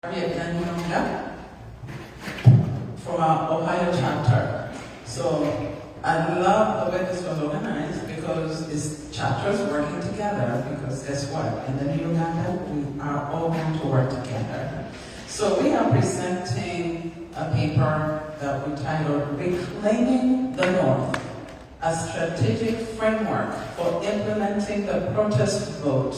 Kyagulanyi from our Ohio chapter. So I love the way this was organized because it's chapters working together, because guess what? In the new Uganda, we are all going to work together. So we are presenting a paper that we titled Reclaiming the North, a strategic framework for implementing the protest vote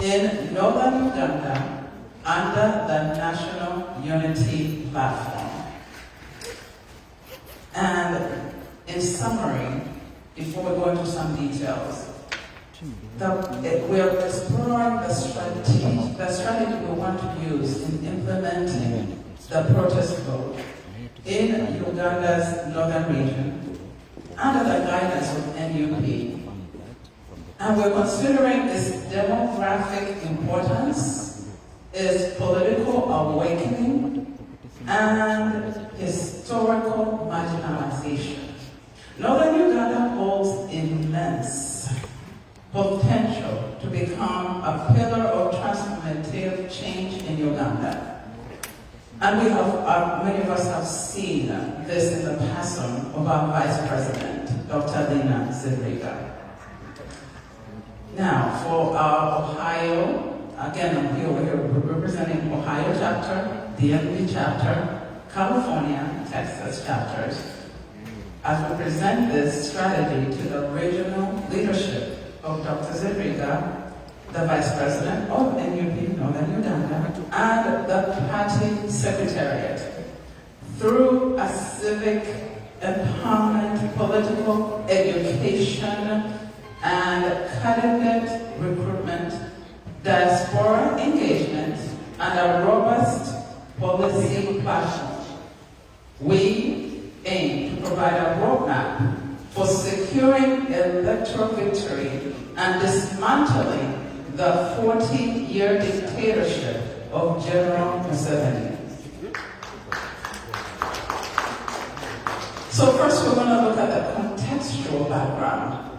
in northern Uganda under the National Unity Platform. And in summary, before we go into some details, we are exploring the strategy we want to use in implementing the protest vote in Uganda's northern region under the guidance of NUP. And we're considering its demographic importance, its political awakening, and historical marginalization. Northern Uganda holds immense potential to become a pillar of transformative change in Uganda. And we have, many of us have seen this in the passing of our Vice President, Dr. Lina Zedriga. Now, for our Ohio, again, I'm here, we're representing Ohio chapter, DMV chapter, California, Texas chapters, as we present this strategy to the regional leadership of Dr. Zedriga, the Vice President of NUP Northern Uganda, and the party secretariat, through a civic empowerment, political education, and candidate recruitment, diaspora engagement, and a robust policy platform. We aim to provide a roadmap for securing electoral victory and dismantling the 40-year dictatorship of General Museveni. So first we're going to look at the contextual background.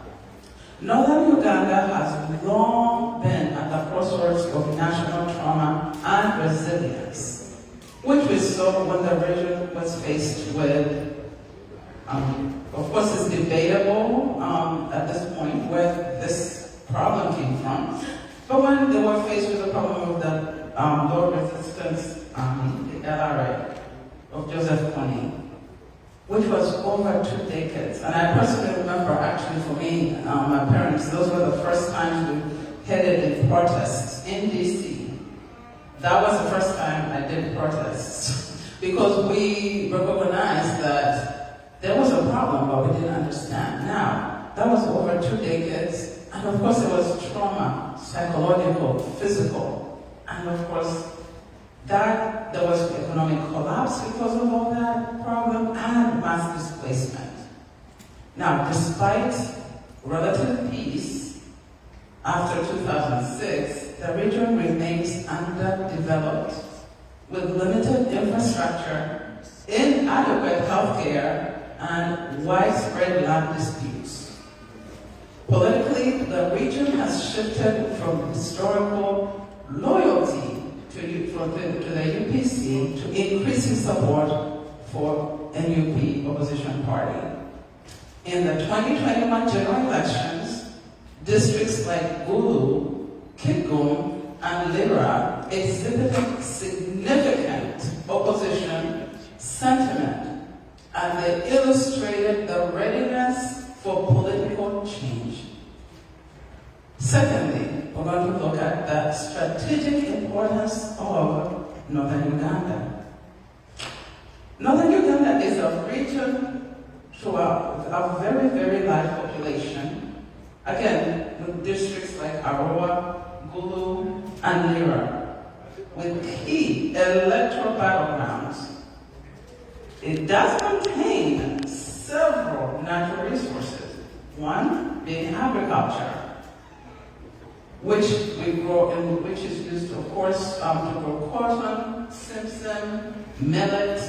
Northern Uganda has long been at the crossroads of national trauma and resilience, which we saw when the region was faced with, of course it's debatable at this point where this problem came from, but when they were faced with the problem of the Lord Resistance Army, the LRA, of Joseph Kony, which was over 2 decades. And I personally remember, actually for me, my parents, those were the first times we headed in protests in DC. That was the first time I did protests because we recognized that there was a problem, but we didn't understand. Now, that was over 2 decades, and of course it was trauma, psychological, physical, and of course that there was economic collapse because of all that problem and mass displacement. Now, despite relative peace after 2006, the region remains underdeveloped with limited infrastructure, inadequate healthcare, and widespread land disputes. Politically, the region has shifted from historical loyalty to the UPC to increasing support for NUP opposition party. In the 2021 general elections, districts like Gulu, Kitgum, and Lira exhibited significant opposition sentiment, and they illustrated the readiness for political change. Secondly, we're going to look at the strategic importance of Northern Uganda. Northern Uganda is a region to a very, very large population. Again, with districts like Aroa, Gulu, and Lira, with key electoral battlegrounds. It does contain several natural resources, one being agriculture, which we grow and which is used, of course, to grow cotton, simsim, millet,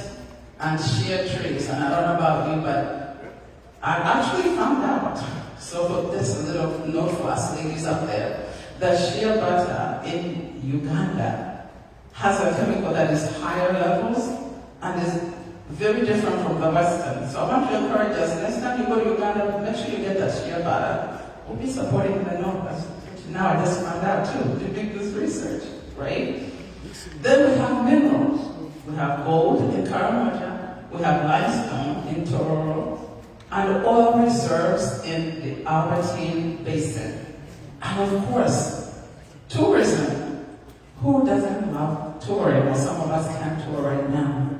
and shea trees. And I don't know about you, but I actually found out, so this is a little note for us ladies up there, that shea butter in Uganda has a chemical that is higher levels and is very different from the Western. So I want to encourage us, next time you go to Uganda, make sure you get that shea butter. We'll be supporting the North. Now I just found out too, to do this research, right? Then we have minerals. We have gold in Karamoja, we have limestone in Tororo, and oil reserves in the Albertine Basin. And of course, tourism. Who doesn't love touring? Well, some of us can't tour right now.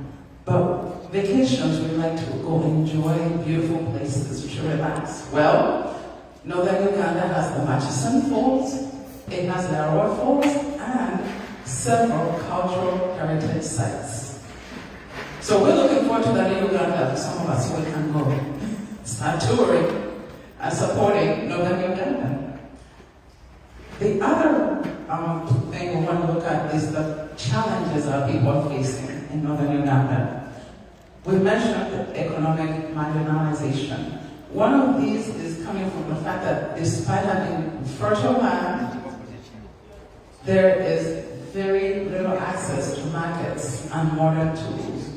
But vacations, we like to go enjoy beautiful places to relax. Well, Northern Uganda has the Murchison Falls, it has the Arroa Falls, and several cultural heritage sites. So we're looking forward to that in Uganda. Some of us, we can go start touring and supporting Northern Uganda. The other thing we want to look at is the challenges our people are facing in Northern Uganda. We mentioned economic marginalization. One of these is coming from the fact that despite having fertile land, there is very little access to markets and modern tools.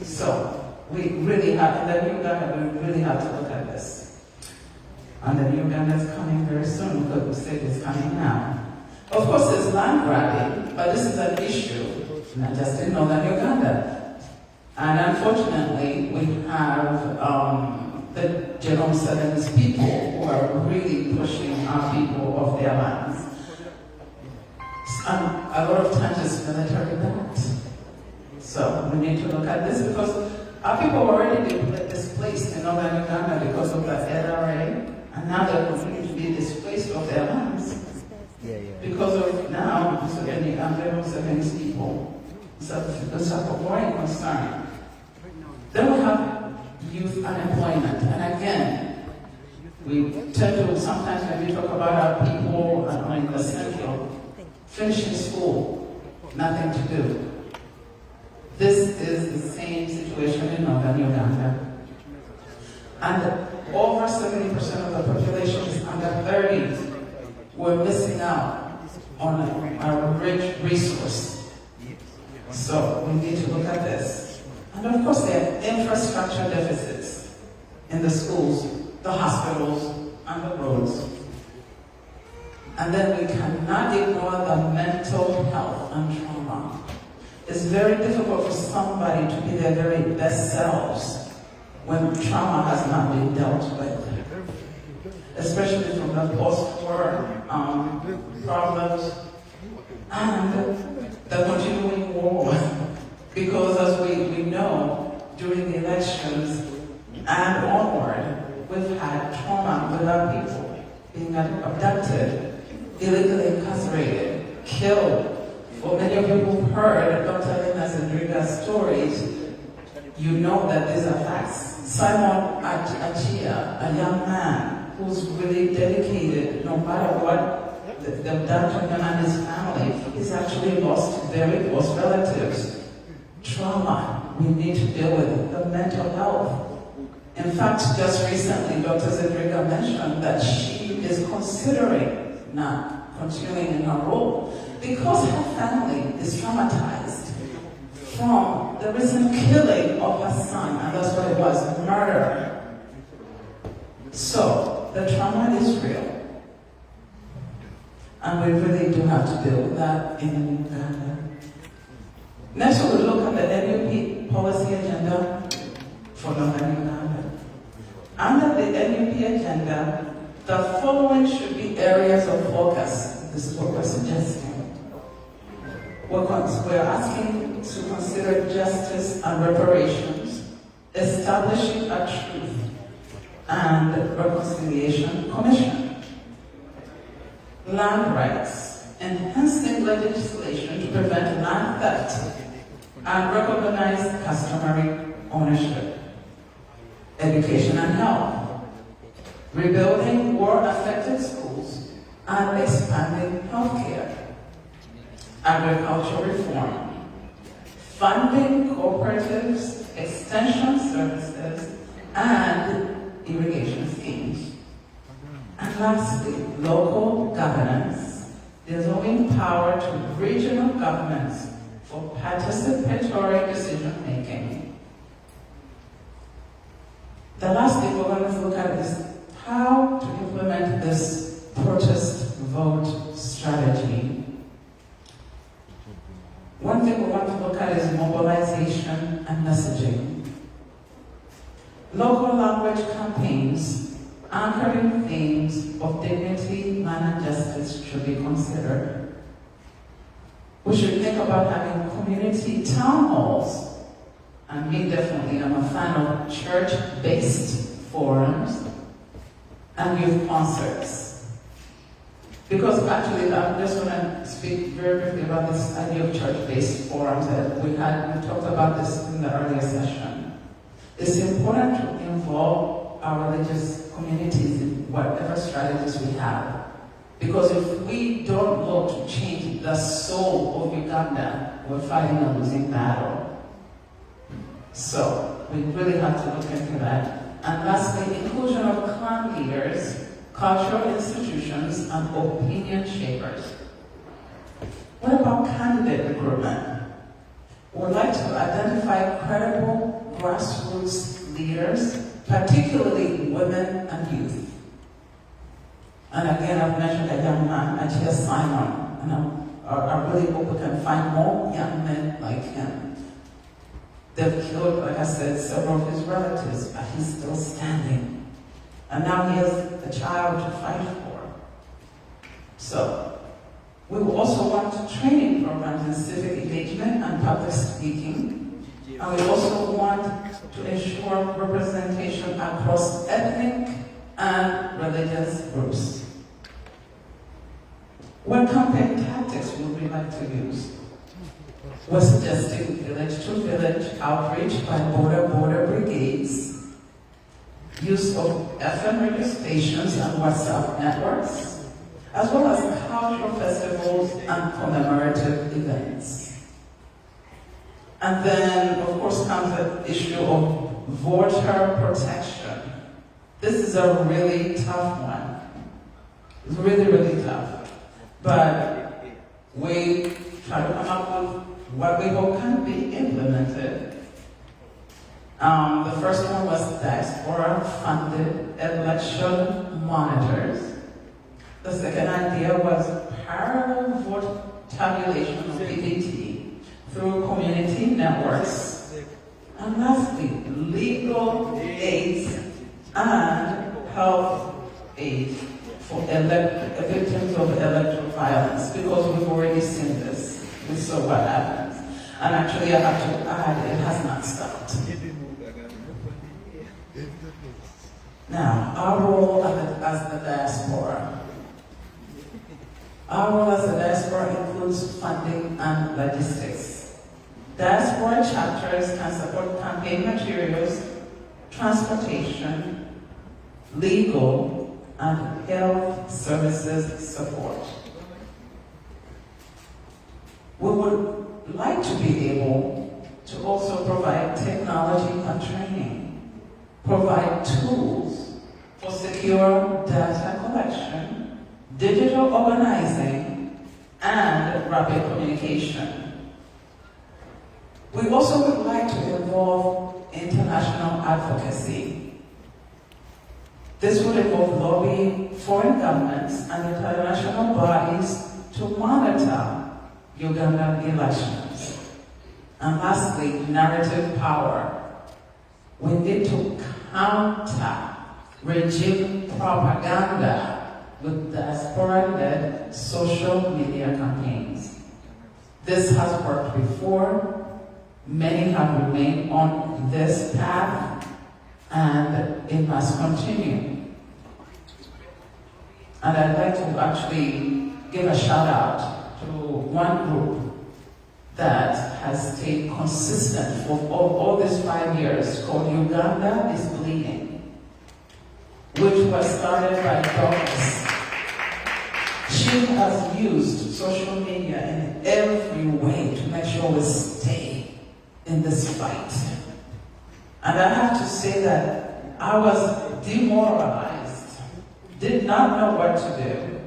So we really have, in the new Uganda, we really have to look at this. And the new Uganda is coming very soon, because we said it's coming now. Of course, there's land grabbing, but this is an issue, not just in Northern Uganda. And unfortunately, we have the General Southern's people who are really pushing our people off their lands. And a lot of times it's military backed. So we need to look at this because our people were already displaced in Northern Uganda because of the LRA, and now they're continuing to be displaced off their lands. Because of now, Museveni and General Southern's people. So those are a growing concern. Then we have youth unemployment. And again, we tend to sometimes when we talk about our people in the central, finishing school, nothing to do. This is the same situation in Northern Uganda. And over 70% of the population is under 30. We're missing out on a rich resource. So we need to look at this. And of course there are infrastructure deficits in the schools, the hospitals, and the roads. And then we cannot ignore the mental health and trauma. It's very difficult for somebody to be their very best selves when trauma has not been dealt with. Especially from the post-war problems and the continuing war. Because as we know, during the elections and onward, we've had trauma with our people being abducted, illegally incarcerated, killed. For many of you who've heard Dr. Lena Zendriga's stories, you know that these are facts. Simon Achia, a young man who's really dedicated, no matter what they've done to him and his family, he's actually lost very close relatives. Trauma, we need to deal with it. The mental health. In fact, just recently, Dr. Zendriga mentioned that she is considering not continuing in her role because her family is traumatized from the recent killing of her son, and that's what it was, murder. So, the trauma is real. And we really do have to deal with that in Uganda. Next, we'll look at the NUP policy agenda for Northern Uganda. Under the NUP agenda, the following should be areas of focus. This is what we're suggesting. We're asking to consider justice and reparations, establishing a truth and reconciliation commission, land rights, enhancing legislation to prevent land theft and recognize customary ownership, education and health, rebuilding war-affected schools and expanding healthcare, agricultural reform, funding cooperatives, extension services, and irrigation schemes. And lastly, local governance, devolving power to regional governments for participatory decision-making. The last thing we're going to look at is how to implement this protest vote strategy. One thing we want to look at is mobilization and messaging. Local language campaigns anchoring themes of dignity, land, and justice should be considered. We should think about having community town halls, and me definitely, I'm a fan of church-based forums and youth concerts. Because actually, I'm just going to speak very briefly about this idea of church-based forums that we talked about this in the earlier session. It's important to involve our religious communities in whatever strategies we have. Because if we don't look to change the soul of Uganda, we're fighting a losing battle. So we really have to look into that. And lastly, inclusion of clan leaders, cultural institutions, and opinion shapers. What about candidate recruitment? We'd like to identify credible grassroots leaders, particularly women and youth. And again, I've mentioned a young man, Achia Simon, and I really hope we can find more young men like him. They've killed, like I said, several of his relatives, but he's still standing. And now he has a child to fight for. So, we will also want training programs in civic engagement and public speaking. And we also want to ensure representation across ethnic and religious groups. What campaign tactics would we like to use? We're suggesting village-to-village outreach by border brigades, use of FM radio stations and WhatsApp networks, as well as cultural festivals and commemorative events. And then, of course, comes the issue of voter protection. This is a really tough one. It's really, really tough. But we try to come up with what we hope can be implemented. The first one was diaspora-funded election monitors. The second idea was parallel vote tabulation of PPT through community networks. And lastly, legal aids and health aid for victims of electoral violence, because we've already seen this. We saw what happens. And actually, I have to add, it has not stopped. Now, our role as the diaspora. Our role as the diaspora includes funding and logistics. Diaspora chapters can support campaign materials, transportation, legal, and health services support. We would like to be able to also provide technology and training, provide tools for secure data collection, digital organizing, and rapid communication. We also would like to involve international advocacy. This would involve lobbying foreign governments and international bodies to monitor Ugandan elections. And lastly, narrative power. We need to counter regime propaganda with diaspora-led social media campaigns. This has worked before. Many have remained on this path, and it must continue. And I'd like to actually give a shout out to one group that has stayed consistent for all these 5 years, called Uganda is Bleeding, which was started by Doris. She has used social media in every way to make sure we stay in this fight. And I have to say that I was demoralized, did not know what to do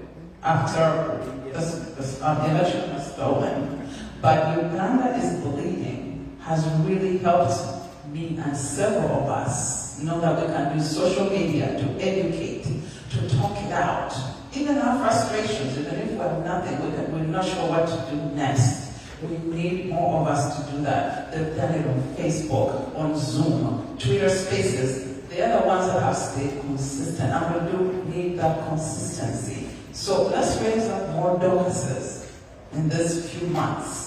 after the election was stolen. but Uganda is Bleeding has really helped me and several of us know that we can use social media to educate, to talk it out. Even our frustrations, even if we have nothing, we're not sure what to do next. We need more of us to do that. They've done it on Facebook, on Zoom, Twitter Spaces. They are the ones that have stayed consistent, and we do need that consistency. So let's raise up more Dorcases in these few months.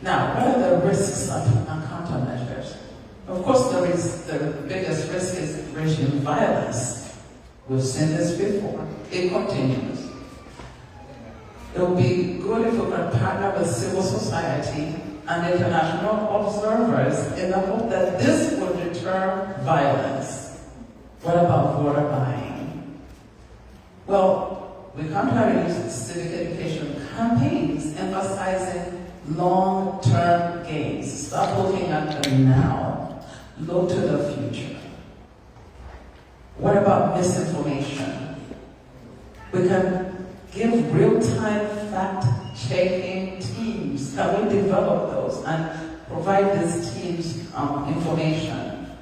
Now, what are the risks and countermeasures? Of course, the biggest risk is regime violence. We've seen this before. It continues. It would be good if we could partner with civil society and international observers in the hope that this would deter violence. What about voter buying? Well, we can't have civic education campaigns emphasizing long-term gains. Stop looking at the now. Look to the future. What about misinformation? We can give real-time fact-checking teams. Can we develop those and provide these teams information?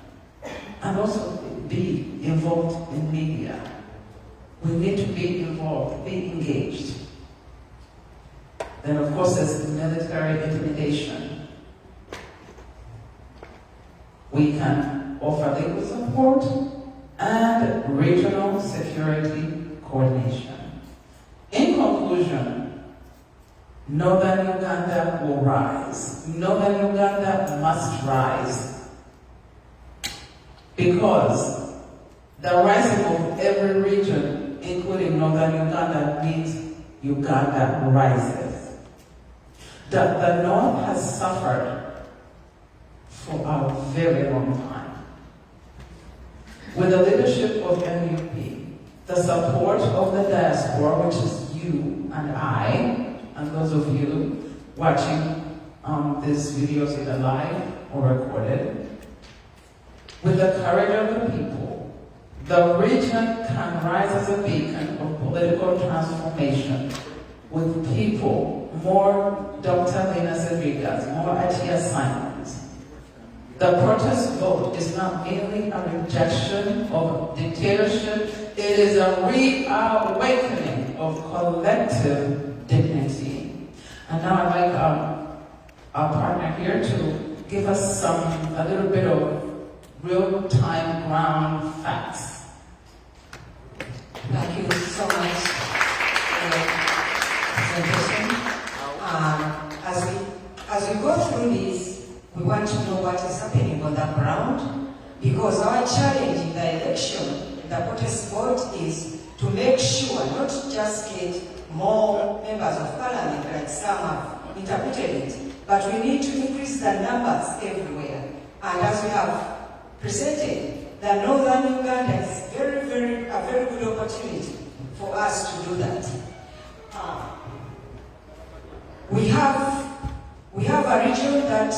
And also be involved in media. We need to be involved, be engaged. Then of course there's military intimidation. We can offer legal support and regional security coordination. In conclusion, Northern Uganda will rise. Northern Uganda must rise. Because the rising of every region, including Northern Uganda, means Uganda rises. The North has suffered for a very long time. With the leadership of NUP, the support of the diaspora, which is you and I, and those of you watching these videos either live or recorded, with the courage of the people, the region can rise as a beacon of political transformation with people, more Dr. Lena Zedrigas, more Atia Simons. The protest vote is not merely a rejection of dictatorship, it is a reawakening of collective dignity. And now I'd like our partner here to give us a little bit of real-time ground facts. Thank you so much for the presentation. As we go through this, we want to know what is happening on the ground, because our challenge in the election, the protest vote, is to make sure not just get more members of parliament like some have interpreted it, but we need to increase the numbers everywhere. And as we have presented, the Northern Uganda is a very good opportunity for us to do that. We have a region that,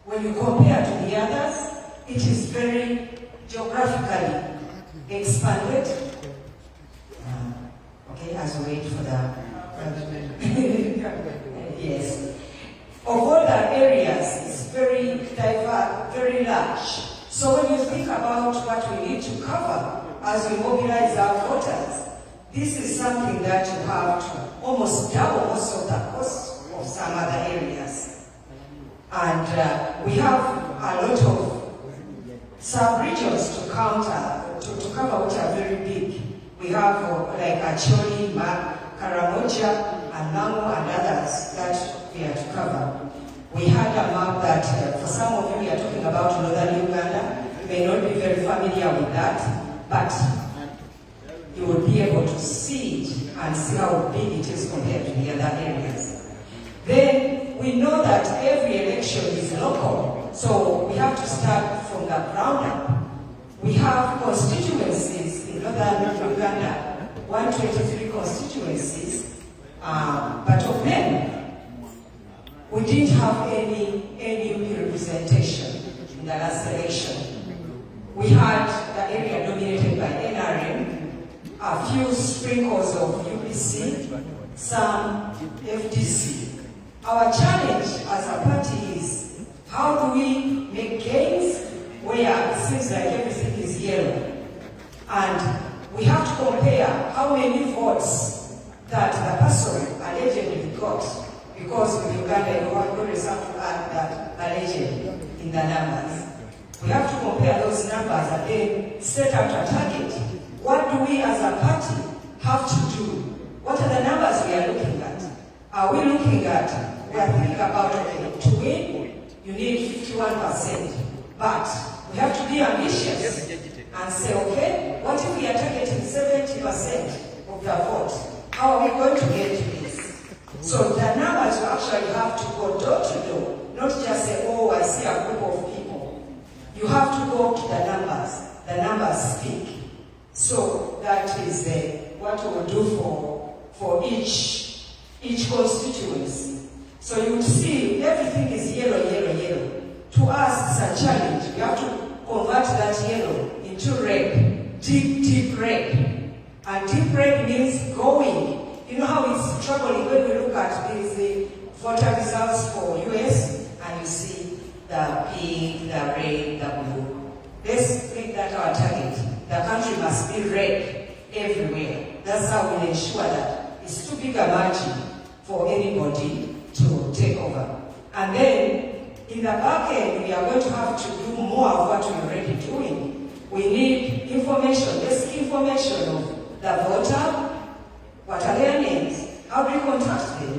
when you compare to the others, it is very geographically expanded. Okay, as we wait for the yes. Of all the areas, it's very diverse, very large. So when you think about what we need to cover as we mobilize our voters, this is something that you have to almost double also the cost of some other areas. And we have a lot of sub-regions to cover, which are very big. We have like Acholi, Karamoja, and Nango, and others that we are to cover. We had a map that for some of you, we are talking about Northern Uganda. You may not be very familiar with that, but you will be able to see it and see how big it is compared to the other areas. Then we know that every election is local, so we have to start from the ground up. We have constituencies in Northern Uganda, 123 constituencies, but of them, we didn't have any representation in the last election. We had the area dominated by NRM, a few sprinkles of UPC, some FDC. Our challenge as a party is, how do we make gains where it seems like everything is yellow? And we have to compare how many votes that the person allegedly got, because with Uganda you always have to add that allegedly in the numbers. We have to compare those numbers and then set out a target. What do we as a party have to do? What are the numbers we are looking at? Are we looking at, we are thinking about, okay, to win, you need 51%. But we have to be ambitious and say, okay, what if we are targeting 70% of the vote? How are we going to get to this? So the numbers you actually have to go door to door, not just say, oh, I see a group of people. You have to go to the numbers. The numbers speak. So that is what we will do for each constituency. So you see, everything is yellow, yellow, yellow. To us, it's a challenge. We have to convert that yellow into red, deep, deep red. And deep red means going. You know how it's troubling when we look at these voter results for US, and you see the pink, the red, the blue. Let's make that our target. The country must be red everywhere. That's how we ensure that it's too big a margin for anybody to take over. And then, in the back end, we are going to have to do more of what we're already doing. We need information, basic information of the voter. What are their names? How do you contact them?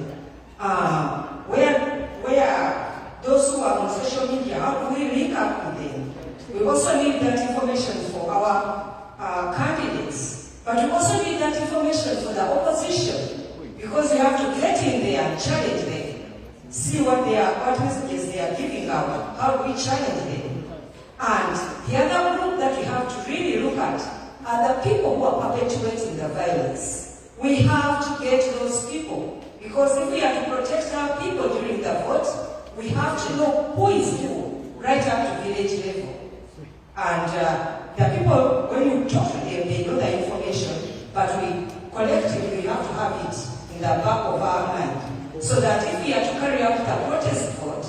Where those who are on social media, how do we link up with them? We also need that information for our candidates. But we also need that information for the opposition, because we have to get in there and challenge them. See what messages they are giving out. How do we challenge them? And the other group that we have to really look at are the people who are perpetuating the violence. We have to get those people, because if we are to protect our people during the vote, we have to know who is who, right up to village level. And the people, when you talk to them, they know the information, but we collectively have to have it in the back of our mind, so that if we are to carry out the protest vote,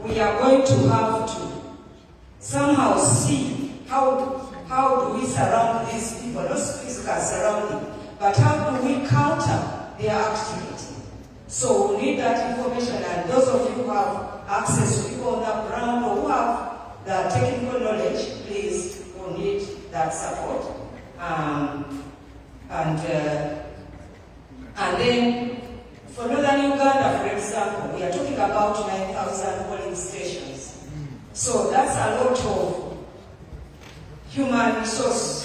we are going to have to somehow see how do we surround these people, not physical surrounding, but how do we counter their activity. So we need that information, and those of you who have access to people on the ground or who have the technical knowledge, please, we need that support. And then for Northern Uganda, for example, we are talking about 9,000 polling stations. So that's a lot of human resource.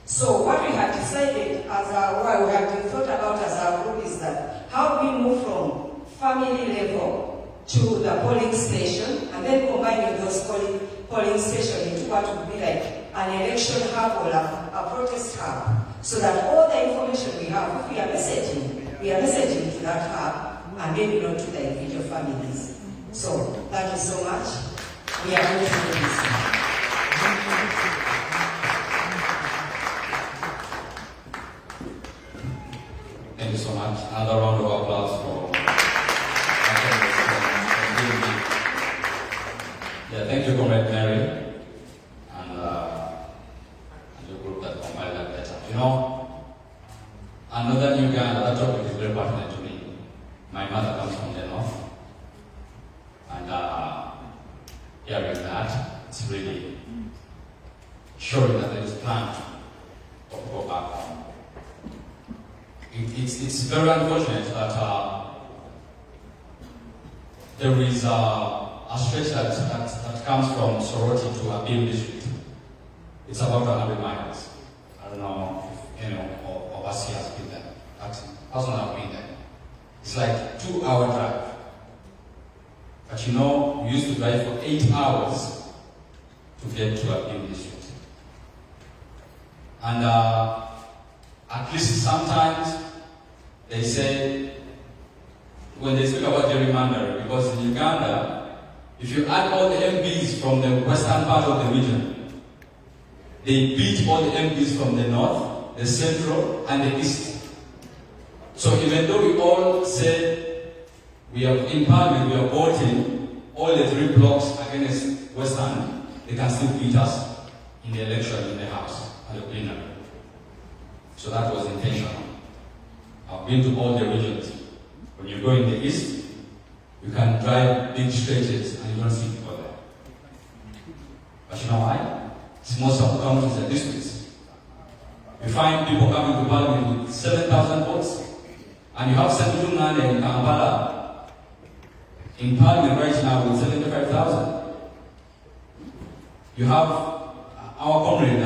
So what we have decided what we have thought about as our group is that how we move from family level to the polling station, and then combining those polling stations into what would be like an election hub or a protest hub, so that all the information we have, if we are messaging to that hub, and maybe not to the individual families. So thank you so much. We are going to do this. Thank you so much. Another round of applause for thank you, Comrade Mary, and the group that compiled that letter. You know, Northern Uganda, that topic is very pertinent to me. My mother comes from the north, and hearing that, it's really showing that there is a plan to go back home. It's very unfortunate that there is a stretch that comes from Soroti to Abil district. It's about 100 miles. I don't know if any of us here has been there. But personally, I've been there. It's like 2-hour drive. But you know, we used to drive for 8 hours to get to Abil district. And at least sometimes they say, when they speak about gerrymandering, because in Uganda, if you add all the MPs from the western part of the region, they beat all the MPs from the north, the central, and the east. So even though we all said we are in Parliament, we are voting all the 3 blocks against Western, they can still beat us in the election in the House and the plenary. So that was intentional. I've been to all the regions. When you go in the east, you can drive big stretches and you don't see people there. But you know why? It's most of the counties and districts. You find people coming to Parliament with 7,000 votes, and you have Uganda in Kampala in Parliament right now with 75,000. You have our comrade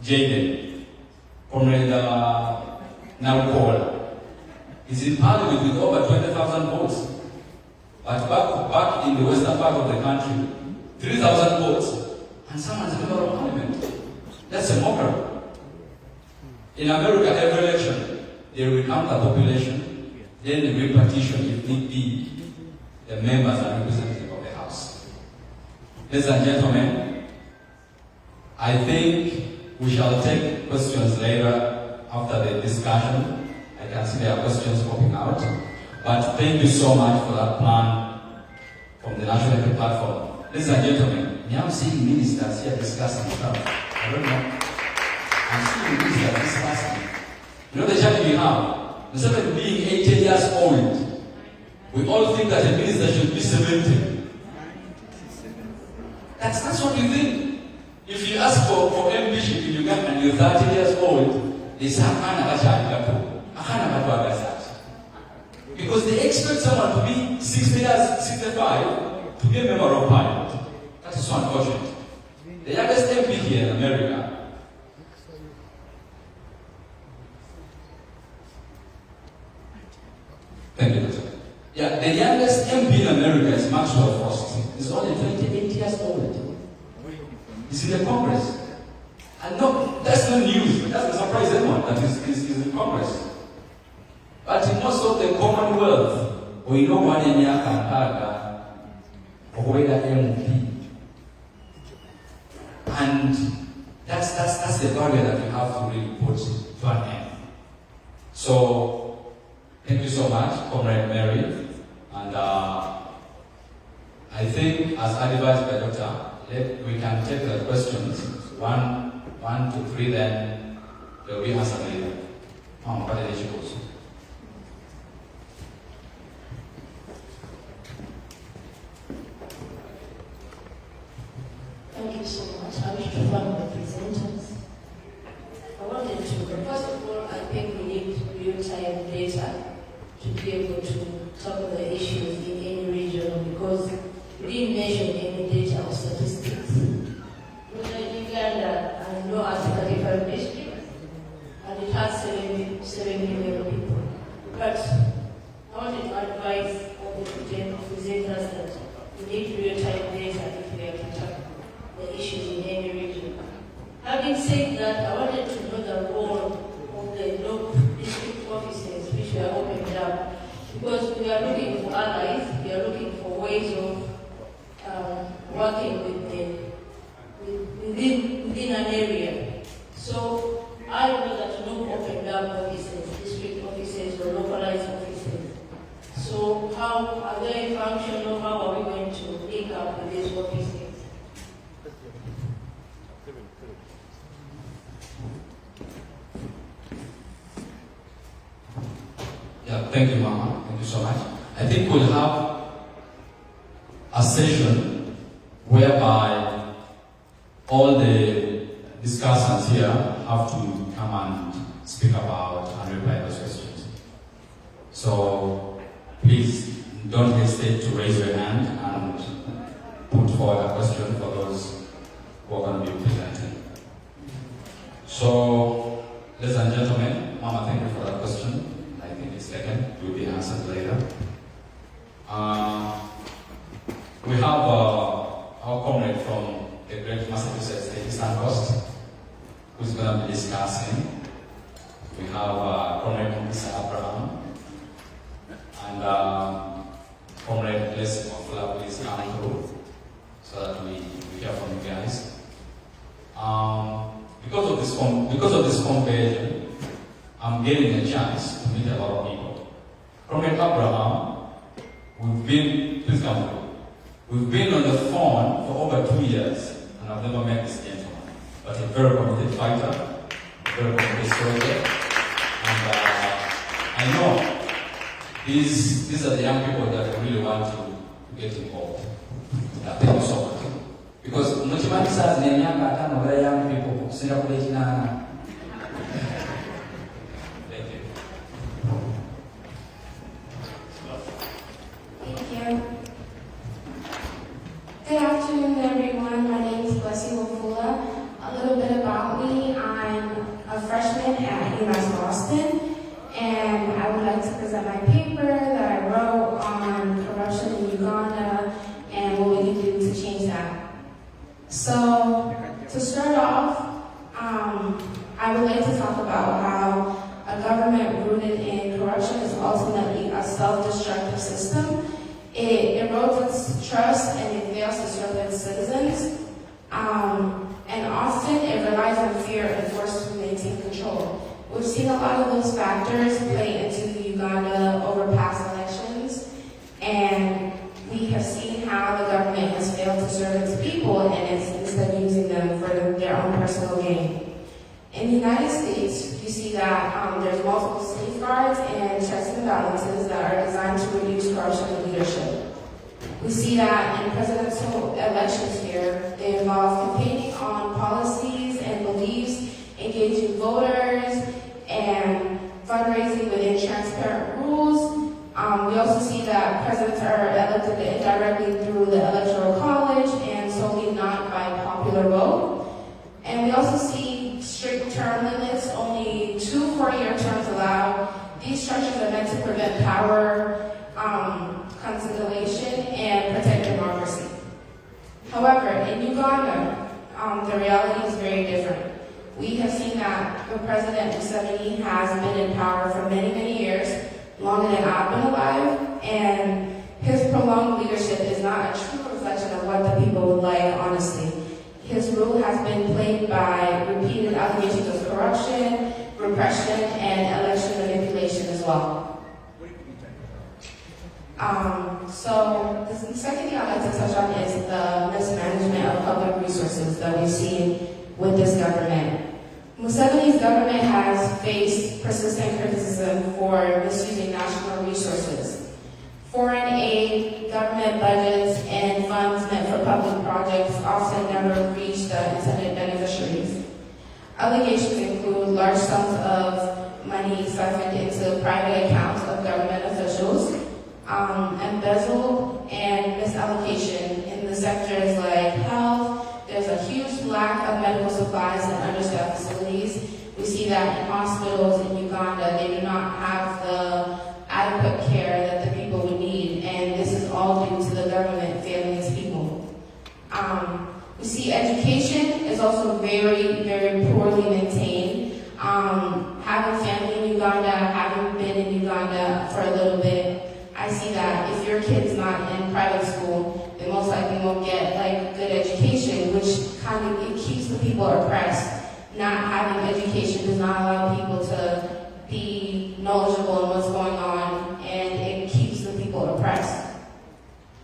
Jaden, comrade Narukola, is in Parliament with over 20,000 votes. But back in the western part of the country, 3,000 votes, and someone's a member of Parliament. That's a mockery. In America, every election, they will count the population, then they will partition, if need be, the members and representatives of the House. Ladies and gentlemen, I think we shall take questions later after the discussion. I can see there are questions popping out. But thank you so much for that plan from the National Unity Platform. Ladies and gentlemen, I'm seeing ministers here discussing stuff. I don't know. I'm seeing ministers discussing. You know the challenge we have? Instead of being 80 years old, we all think that a minister should be 70. That's what we think. If you ask for ambition in Uganda and you're 30 years old, they say, because they expect someone to be 60 years, 65 to be a member of Parliament. That is so unfortunate. The youngest MP here in America, thank you, Doctor. Yeah, the youngest MP in America is Maxwell Frost. He's only 28 years old. He's in the Congress. And no, that's not news. It doesn't surprise anyone that he's in Congress. But in most of the Commonwealth, we know one in Kampala, or whether MP. And that's the barrier that we have to really put to an end. So, thank you so much, Comrade Mary. And I think, as advised by Doctor, we can take the questions, one, 2, 3, then they'll be answered later. Thank you so much. I wish to thank the presenters. I wanted to, first of all, I think we need real-time data to be able to tackle the issues in any region, because we didn't mention any data or statistics. In Uganda, I know as 35 districts, and it has 7 million people. But I wanted to advise all the presenters that we need real-time data if we are to tackle the issues in any region. Having said that, I wanted to know the role of the local district offices which were opened up, because we are looking for allies, we are looking for ways of working within an area. So I know that no opened up offices, district offices or localized offices. So how are they functional? How are we going to link up with these offices? Yeah, thank you, Mama. Thank you so much. I think we'll have a session whereby all the discussants here have to come and speak about and reply those questions. So please don't hesitate to raise your hand and put forward a question for those who are going to be presenting. So, ladies and gentlemen, Mama, thank you for that question. I think it's taken, will be answered later. We have our comrade from the Great Massachusetts, the Eastern Coast, who's going to be discussing. We have comrade Acram and comrade Blessing of please come through so that we hear from you guys. Because of this conversion, I'm getting a chance please come with me. We've been on the phone for over 2 years, and I've never met this gentleman. But a very committed fighter, a very committed soldier, and I know these are the young people that really want to get involved. Thank you so much. Because Muchimani says, very young people, thank you. Thank you. Good afternoon, everyone. My name is Blessy Wafula. A little bit about me. I'm a freshman at UMass Boston, and I would like to present my paper that I wrote on corruption in Uganda and what we can do to change that. So, to start off, I would like to talk about how a government rooted in corruption is ultimately a self-destructive system. It erodes its trust and it fails to serve its citizens. And often it relies on fear and force to maintain control. We've seen a lot of those factors play into Uganda over past elections, and we have seen how the government has failed to serve its people and is instead using them for their own personal gain. In the United States, you see that there's multiple safeguards and checks and balances that are designed to reduce corruption in leadership. We see that in presidential elections here, they involve campaigning on policies and beliefs, engaging voters, and fundraising within transparent rules. We also see that presidents are elected indirectly through the Electoral College and solely not by popular vote. And we also see strict term limits, only 2 4-year terms allowed. These structures are meant to prevent power conciliation and protect democracy. However, in Uganda, the reality is very different. We have seen that the President Museveni has been in power for many, many years, longer than I've been alive, and his prolonged leadership is not a true reflection of what the people would like, honestly. His rule has been plagued by repeated allegations of corruption, repression, and election manipulation as well. So the second thing I'd like to touch on is the mismanagement of public resources that we've seen with this government. Museveni's government has faced persistent criticism for misusing national resources. Foreign aid, government budgets, and funds meant for public projects often never reach the intended beneficiaries. Allegations include large sums of money siphoned into private accounts of government officials, embezzle and misallocation in the sectors like health. There's a huge lack of medical supplies and understaffed facilities. We see that in hospitals in Uganda, they do not have the adequate care that the people would need, and this is all due to the government failing its people. We see education is also very, very poorly maintained. Having family in Uganda, having been in Uganda for a little bit, I see that if your kid's not in private school, they most likely won't get good education, which it keeps the people oppressed. Not having education does not allow people to be knowledgeable in what's going on, and it keeps the people oppressed.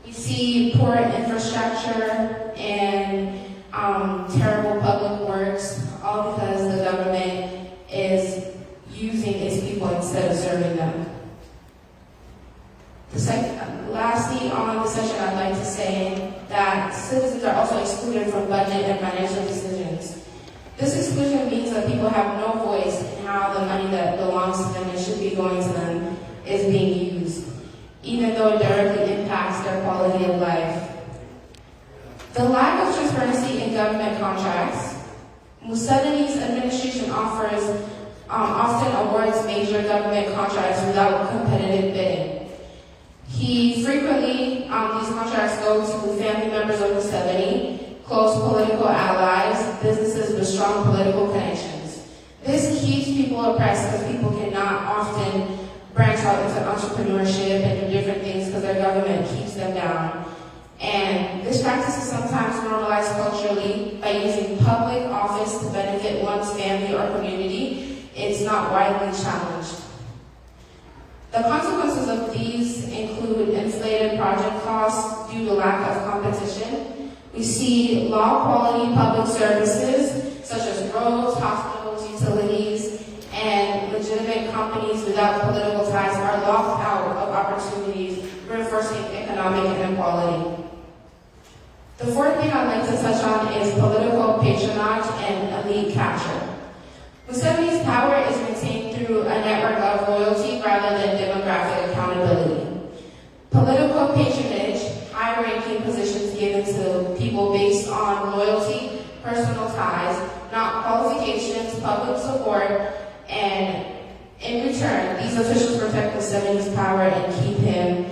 We see poor infrastructure and terrible public works, all because the government is using its people instead of serving them. Lastly, on the session, I'd like to say that citizens are also excluded from budget and financial decisions. This exclusion means that people have no voice in how the money that belongs to them and should be going to them is being used, even though it directly impacts their quality of life. The lack of transparency in government contracts. Museveni's administration often awards major government contracts without competitive bidding. He frequently, these contracts go to family members of Museveni, close political allies, businesses with strong political connections. This keeps people oppressed because people cannot often branch out into entrepreneurship and do different things because their government keeps them down. And this practice is sometimes normalized culturally by using public office to benefit one's family or community. It's not widely challenged. The consequences of these include inflated project costs due to lack of competition. We see low quality public services such as roads, hospitals, utilities, and legitimate companies without political ties are locked out of opportunities, reinforcing economic inequality. The fourth thing I'd like to touch on is political patronage and elite capture. Museveni's power is maintained through a network of loyalty rather than demographic accountability. Political patronage, high-ranking positions given to people based on loyalty, personal ties, not qualifications, public support, and in return, these officials protect Museveni's power and keep him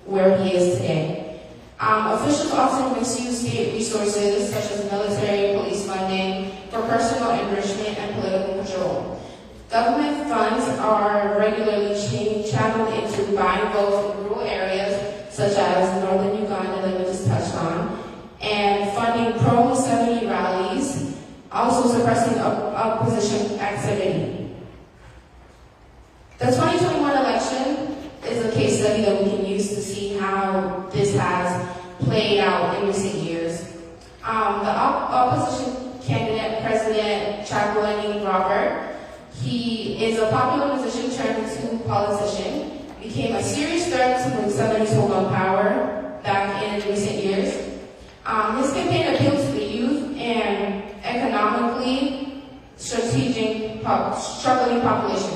where he is today. Officials often misuse state resources such as military and police funding for personal enrichment and political control. Government funds are regularly channeled into buying votes in rural areas such as northern Uganda that we just touched on, and funding pro-Museveni rallies, also suppressing opposition activity. The 2021 election is a case study that we can use to see how this has played out in recent years. The opposition candidate, President Kyagulanyi Ssentamu, he is a popular musician turned into politician, became a serious threat to Museveni's hold on power back in recent years. His campaign appealed to the youth and economically struggling population.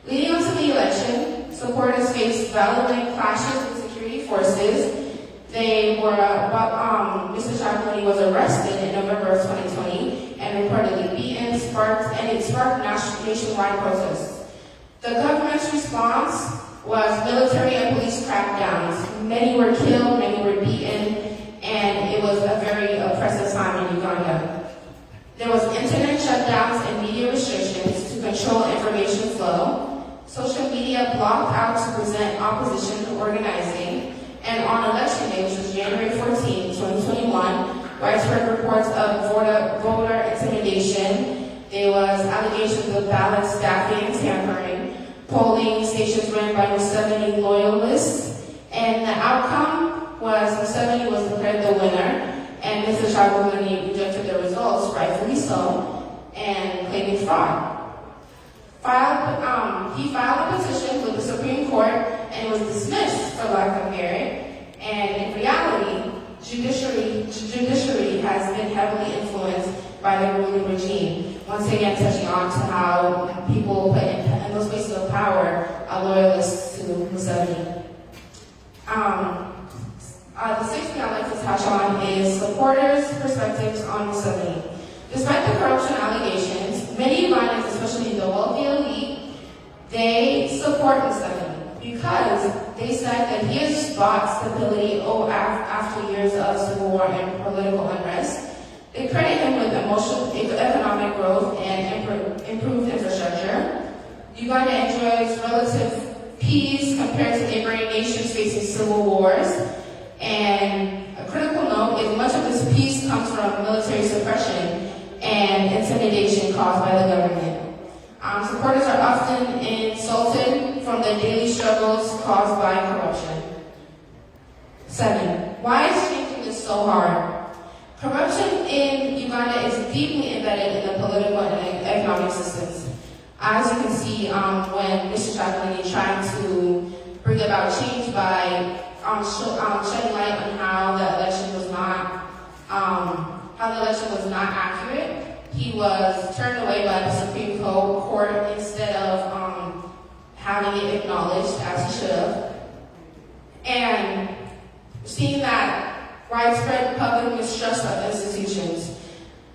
Leading up to the election, supporters faced violent clashes with security forces. They were, Mr. Kyagulanyi was arrested in November of 2020 and reportedly beaten, and it sparked nationwide protests. The government's response was military and police crackdowns. Many were killed, many were beaten, and it was a very oppressive time in Uganda. There was internet shutdowns and media restrictions to control information flow. Social media blocked out to present opposition organizing, and on election day, which was January 14, 2021, widespread reports of voter intimidation. There was allegations of ballot staffing and tampering, polling stations run by Museveni loyalists, and the outcome was Museveni was declared the winner, and Mr. Kyagulanyi rejected the results, rightfully so, and claiming fraud. He filed a petition with the Supreme Court and was dismissed for lack of merit. And in reality, judiciary has been heavily influenced by the ruling regime. Once again, touching on to how people put in those places of power are loyalists to Museveni. The sixth thing I'd like to touch on is supporters' perspectives on Museveni. Despite the corruption allegations, many Ugandans, especially the wealthy elite, they support Museveni because they said that he has brought stability after years of civil war and political unrest. They credit him with economic growth and improved infrastructure. Uganda enjoys relative peace compared to neighboring nations facing civil wars. And a critical note is much of this peace comes from military suppression and intimidation caused by the government. Supporters are often insulted from the daily struggles caused by corruption. 7. Why is changing this so hard? Corruption in Uganda is deeply embedded in the political and economic systems. As you can see, when Mr. Kyagulanyi tried to bring about change by shedding light on how the election was not accurate, he was turned away by the Supreme Court instead of having it acknowledged as he should have. And seeing that widespread public mistrust of institutions.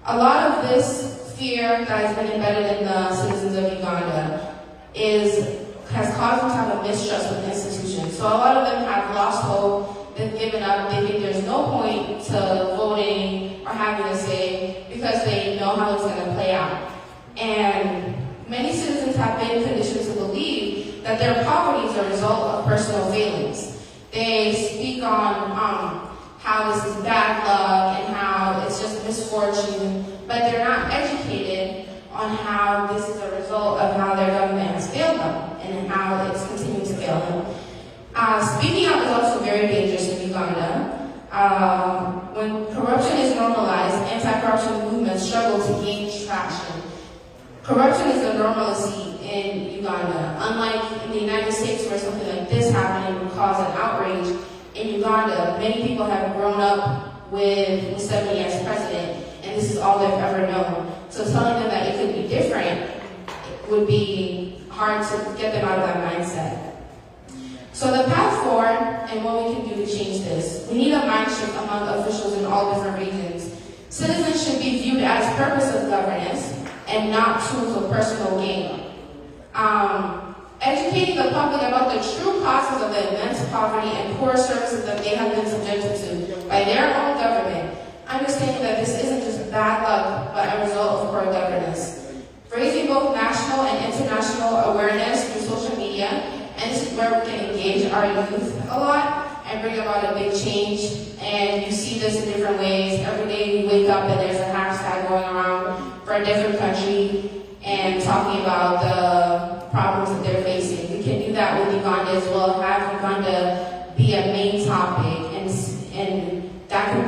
A lot of this fear that has been embedded in the citizens of Uganda has caused them to have a mistrust with institutions. So a lot of them have lost hope, they've given up, they think there's no point to voting or having a say because they know how it's going to play out. And many citizens have been conditioned to believe that their poverty is a result of personal failings. They speak on how this is bad luck and how it's just misfortune, but they're not educated on how this is a result of how their government has failed them. and how it's continuing to fail him. Speaking out is also very dangerous in Uganda. When corruption is normalized, anti-corruption movements struggle to gain traction. Corruption is a normalcy in Uganda. Unlike in the United States where something like this happening would cause an outrage, in Uganda, many people have grown up with Museveni as president, and this is all they've ever known. So telling them that it could be different would be hard to get them out of that mindset. So the path forward and what we can do to change this. We need a mind shift among officials in all different regions. Citizens should be viewed as purpose of governance and not tools of personal gain. Educating the public about the true causes of the immense poverty and poor services that they have been subjected to by their own government. Understanding that this isn't just bad luck, but a result of poor governance. Raising both national and international awareness through social media, and this is where we can engage our youth a lot and bring about a big change. And you see this in different ways. Every day we wake up and there's a hashtag going around for a different country and talking about the problems that they're facing. We can do that with Uganda as well, have Uganda be a main topic, and that can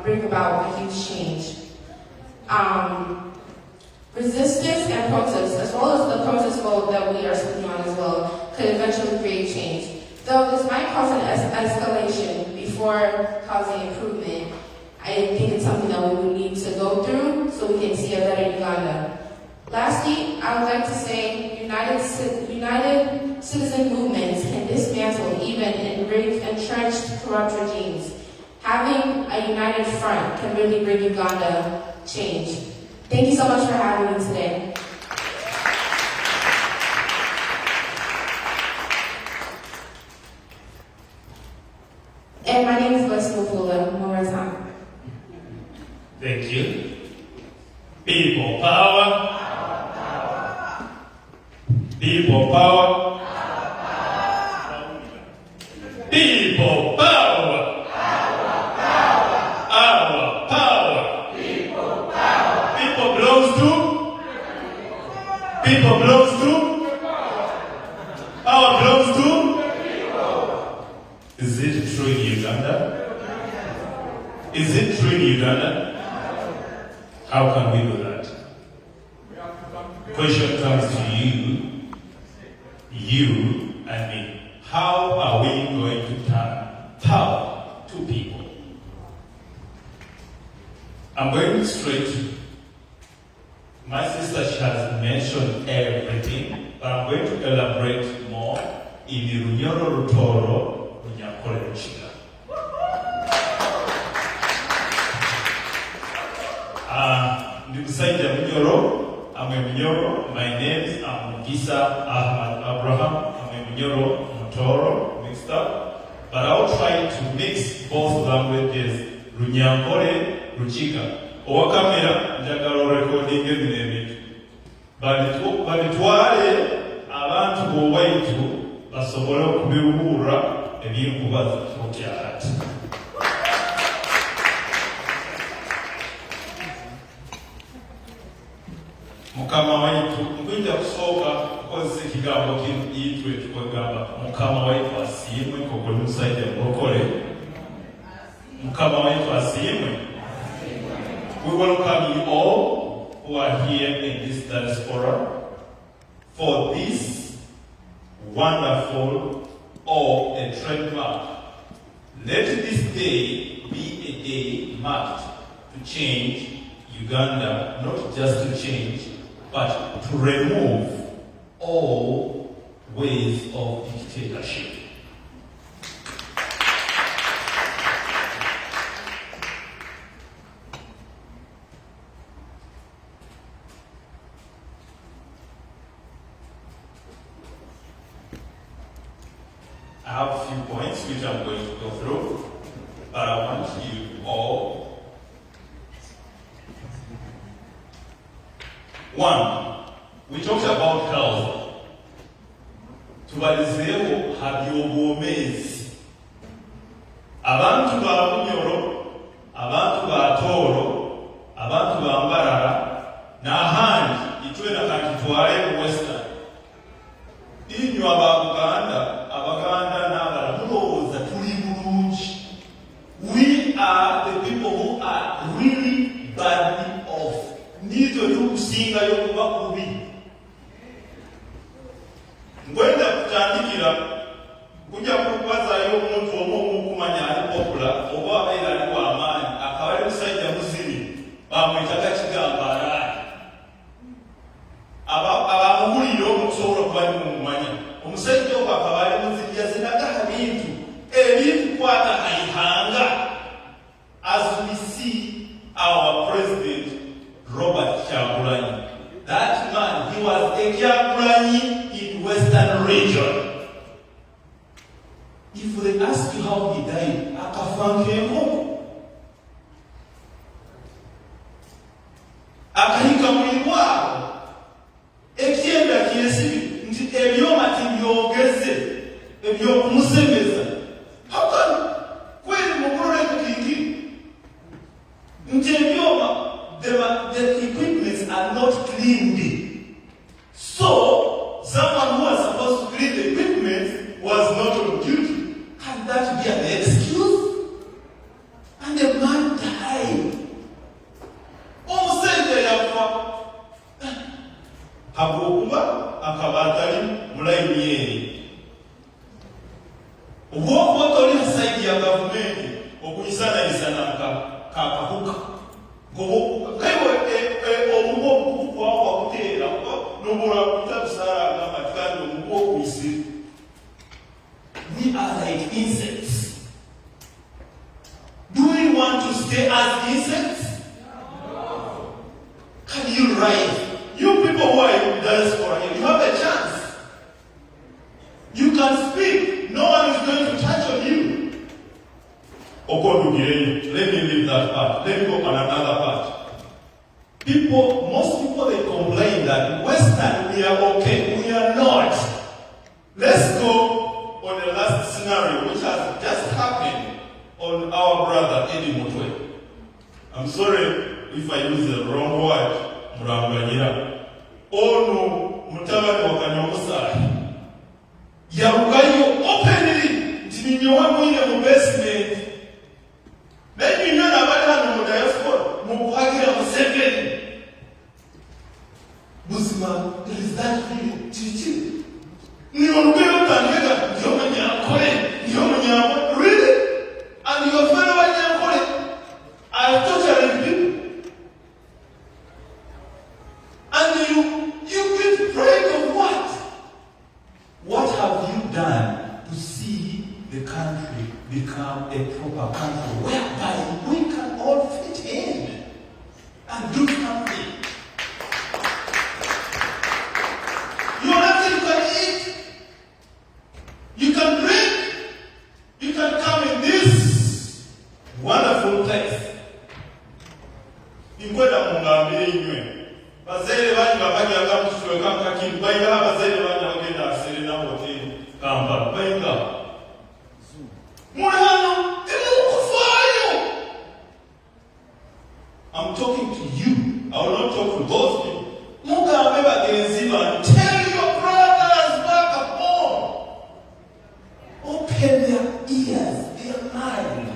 bring about a huge change. Resistance and protest, as well as the protest vote that we are speaking on as well, could eventually create change. Though this might cause an escalation before causing improvement, I think it's something that we would need to go through so we can see a better Uganda. Lastly, I would like to say united citizen movements can dismantle even entrenched corrupt regimes. Having a united front can really bring Uganda change. Thank you so much for having me today. And my name is Blessing Mufula. One more time. Thank you. People power. People power. People power. Our power. People belongs to. People belongs to. Power belongs to. Is it true in Uganda? Is it true in Uganda? How can we do that? Question comes to you and me. How are we going to turn power to people? I'm going straight. My sister, she has mentioned everything, but I'm going to elaborate more in the Runyoro Rutoro Runyakore Ruchiga. Ndikusaida Munyoro, I'm a Munyoro. My name is Gisa Ahmad Abraham. I'm a Munyoro, Mutoro, mixed up. But I'll try to mix both languages, Runyakore, Ruchiga. Owakamera, njagala recording ebinebitu. Balitwale abantu bowaitu basobole okubiwuura ebyenkubaza okyalati. Mukama waitu, nkwinja kusooka kukozesa ekigambo kitwe tukagamba Mukama waitu asiimwe kogwe musajja mulokole. Mukama waitu asiimwe. We welcome you all who are here in this diaspora for this wonderful or a trademark. Let this day be a day marked to change Uganda, not just to change, but to remove all ways of dictatorship. I have a few points which I'm going to go through, but I want you all. One, we talked about health. Tubalizeewo habyobwomezi. Abantu ba Bunyoro, abantu ba Tooro, abantu ba Mbarara, n'ahandi itwe na kati twale mu Western. nyo abaganda n'abala mulowooza tuli bulungi. We are the people who are really badly off. Nitwe tukusingayo kuba kubi. Ngwenda kutandikira kujja kukwazaayo omuntu omu okumanya ali popular oba abeera ali w'amaanyi akaba ali musajja muzini bamwetaga kigamba alaali. Abamuwulire omusobola okuba ali mumumanya. Omusajja ogwo akaba ali muzini yazinaga ebintu ebikukwata haihanga. As we see our president Robert Kyagulanyi, that man, he was a Kyagulanyi in Western region. If they ask you how he died, akafankemo. Akahika mwibwabo. Ekienda kiesibi, nti ebyoma tibyogeze, ebyokumusemeza. How can kweli mukuru kutingi? Nti ebyoma, the equipments are not cleaned. So, someone who was supposed to clean the equipment was not on duty. Can that be an excuse? And the man died. Omusajja yafa. Habwokuba akaba atali mulayini eri. Obw'okuba toli saidi ya gavumenti okuyisanayisana kakahuka. Omugo okukukwawa kuteera n'obula kutabusaala agamba tikandi omugo okuyisire. We are like insects. Do we want to stay as insects? No. Can you rise? You people who are in diaspora, you have a chance. You can speak. No one is going to touch on you. Let me leave that part. Let me go on another part. Most people, they complain that Western, we are okay. We are not. Let's go on the last scenario, which has just happened on our brother Eddie Mutwe. I'm sorry if I use the wrong word. Muranganyira. Ono mutabani wakanyomusali. Yarugayo openly. Ntininyowe mwine mu basement. Maybe none abali hano mu diaspora. Mukuhagira Museveni. Buzima, there is that feeling. Chichi. Niyongero tangega. Niyome nyakole. Niyome nyakole. Really? And your fellow nyakole. I tortured people. And you get afraid of what? What have you done to see the country become a proper country whereby we can all fit in and do something? You are nothing you can eat. You can drink. You can come in this wonderful place. Ingweda mungambire inywe. Bazere banyi babajya gamushwe kamkakini bayira bazere banyi bagenda asere na hoteli Kampala bayinga. Murano timukufayo. I'm talking to you. I will not talk to those people. Mugambe bagenzi banyu. Tell your brothers back at home. Open their ears, their mind.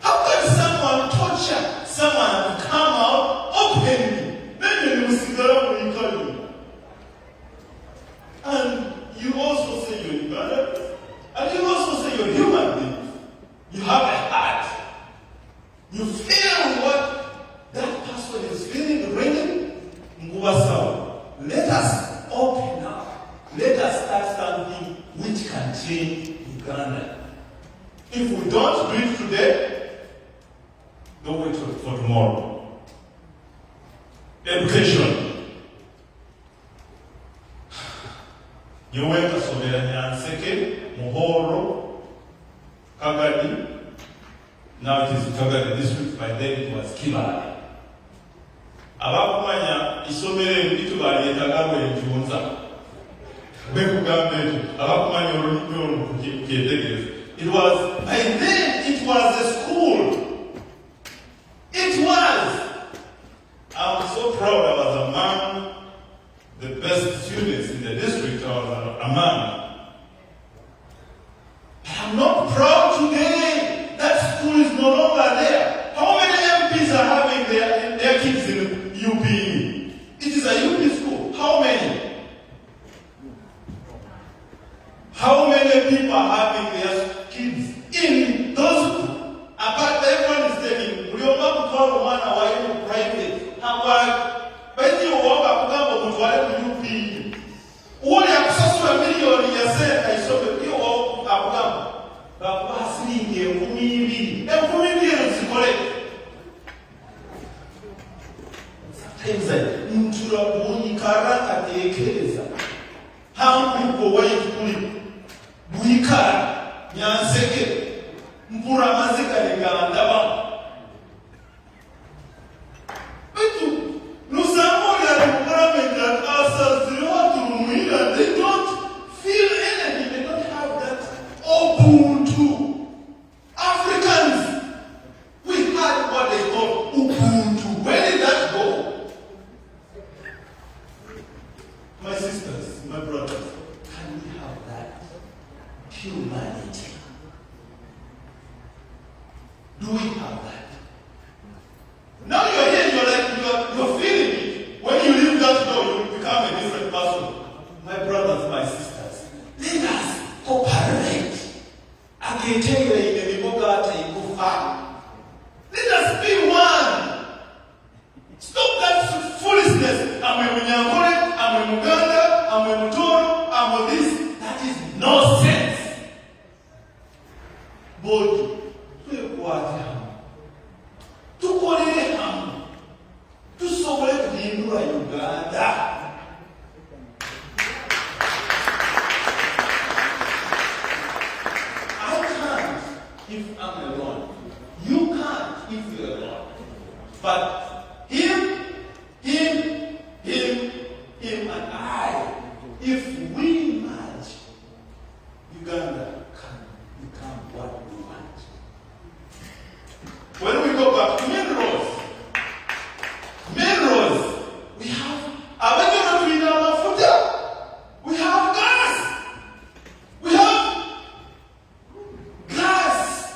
How can someone torture someone to come out openly? Maybe you sigara muikali. And you also say you're Ugandan. And you also say you're human being. You have a heart. You feel what that person is feeling, ringing. Let us open up. Let us start something which can change Uganda. If we don't do it today, don't wait for tomorrow. Education. Nyoweka sobera Nyanseke, Muhoro, Kagadi. Now it is Kagadi district, by then it was Kibali. Abakumanya isomere mbitu bali etagabwe enjunza. Bekugambe abakumanya olunyo kyetegereza. It was, by then it was a school. It was. I'm so proud I was among the best students in the district. I'm not proud today that school is no longer there. How many MPs are having their kids in UPE? It is a UP school. How many? How many people are having their kids in those schools? Apart, everyone is taking. We are not called one hour private. However, when you walk up, you go to UPE. What are you million years? I saw the you walk up. But what's in here? Community. The community is correct. Sometimes I into the money karaka tekeleza. How people wait to buika nyanseke mpura mazika leganda ba. But nous avons la programme that ourselves they don't feel anything. They don't have that Ubuntu. Africans, we had what they call Ubuntu. Where did that go? My sisters, my brothers, can we have that humanity? Do we have that? Now you're here, you're like, you're feeling it. When you leave that door, you become a different person. My brothers, my sisters, let us cooperate. I can tell you in the let us be one. Stop that foolishness. I'm a Munyangore, I'm a Uganda, I'm a Mutoro, I'm a this. That is nonsense. But tukolere hamwe tusobole kuhindura Uganda. If I'm alone, you can't if you're alone. But him, and I, if we merge, Uganda can become what we want. When we go back to minerals, we have we have gas. We have gas.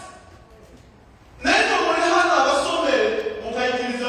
Neno mulihana abasome mukaikiriza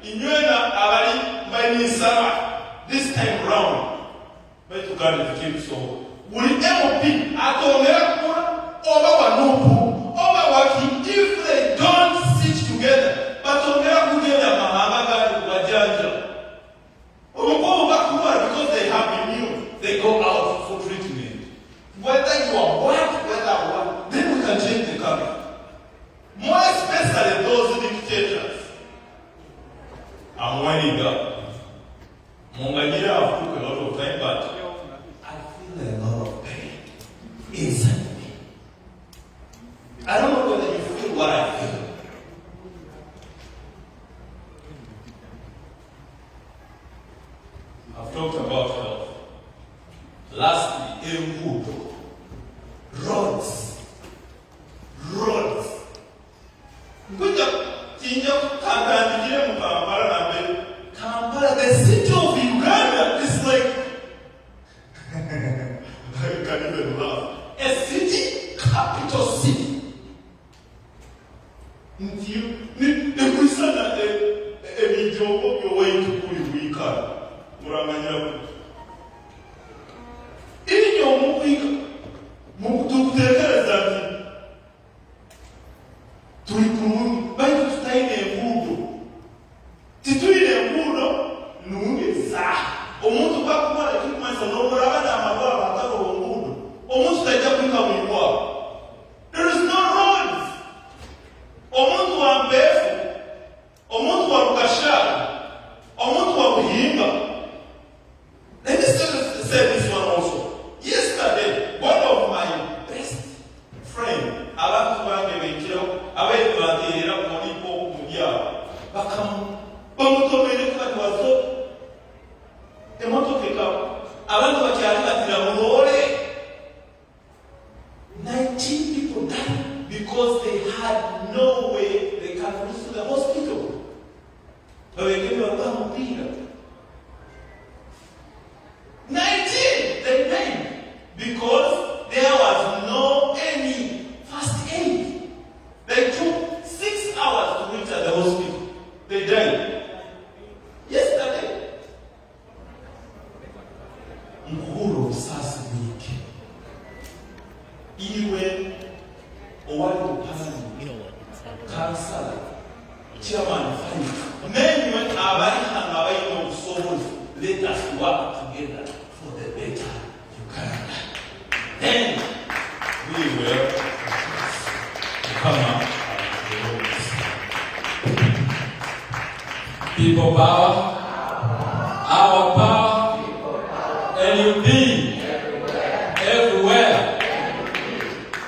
inywena abali banyisaba this time round baitukana tukiso buli MOP atongera kukola oba wanupu oba waki if they don't sit together batongera kugenda mahanga gandi bajanja omukobo bakuwa because they have immune they go out for treatment whether you are white whether what then we can change the country more especially those dictators. I'm winding up. Munganira, I've took a lot of time, but I feel a lot of pain inside me. I don't know whether you feel what I feel. I've talked about health. Lastly, Embudo. Roads. Kampala, the city of Uganda is like, I can't even laugh. A city, capital city. Every Sunday, every job you're going to put in weekend. In your movie, there is no roads. Omuntu wa mbefu, omuntu wa rugashara, omuntu wa buhimba. Let me say this one also. Yesterday, one of my best friends, abantu bange bekiro, abetu baterera mulipo mujya, bamutomere kati wazo. Emotoka ekawa, abantu bakyalibatira mulole. 19 people died because they had no way they can reach to the hospital. But we gave them a 19 they died because there was no any first aid. They took 6 hours to reach at the hospital. They died. Yesterday. Mkuru sasa wiki. Iwe owali upani, kansala, chairman, many when abali hangabai no souls, let us work together for the better Uganda. Then we will come up people power, our power, and you be everywhere.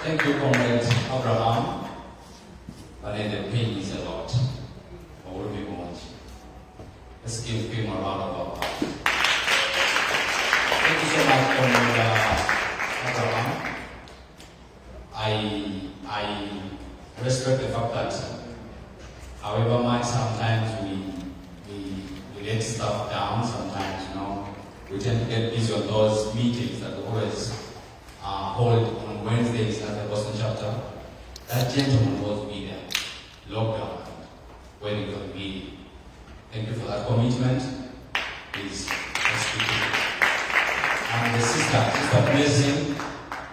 Thank you, Comrade Abraham. But then the pain is a lot. What would we want? Let's give him a round of applause. Thank you so much, Comrade Abraham. I respect the fact that, however much sometimes we let stuff down, sometimes, we tend to get busy on those meetings that we always hold on Wednesdays at the Boston chapter. That gentleman was be there, lockdown, waiting for the meeting. Thank you for that commitment. Please, let's speak to you. And the sister Blessing,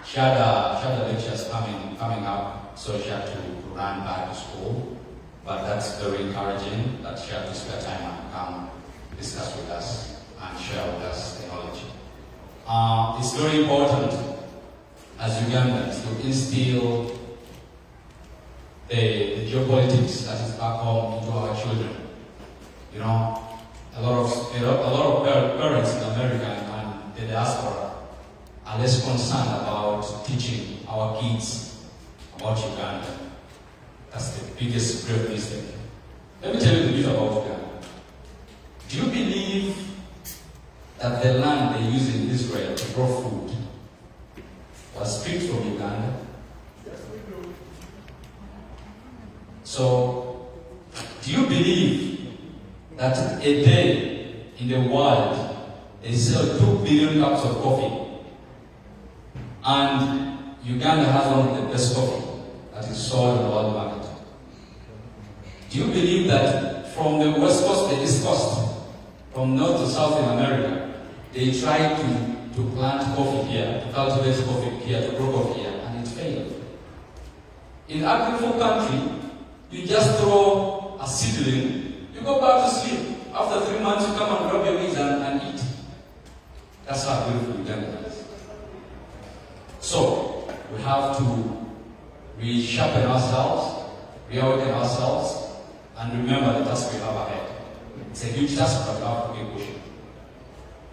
she had lectures coming up, so she had to run back to school. But that's very encouraging that she had to spare time and come discuss with us and share with us the knowledge. It's very important as Ugandans to instill the geopolitics that is back home into our children. A lot of parents in America and the diaspora are less concerned about teaching our kids about Uganda. That's the biggest grave mistake. Let me tell you the news about Uganda. Do you believe that the land they use in Israel to grow food was stripped from Uganda? Yes, we do. So, do you believe that a day in the world they sell 2 billion cups of coffee and Uganda has one of the best coffee that is sold in the world market? Do you believe that from the west coast to the east coast, from north to south in America, they tried to plant coffee here, to cultivate coffee here, to grow coffee here, and it failed. In agricultural country, you just throw a seedling, you go back to sleep. After 3 months, you come and grab your weeds and eat. That's how beautiful Uganda is. So, we have to resharpen ourselves, reawaken ourselves, and remember the task we have ahead. It's a huge task, but we have to keep pushing.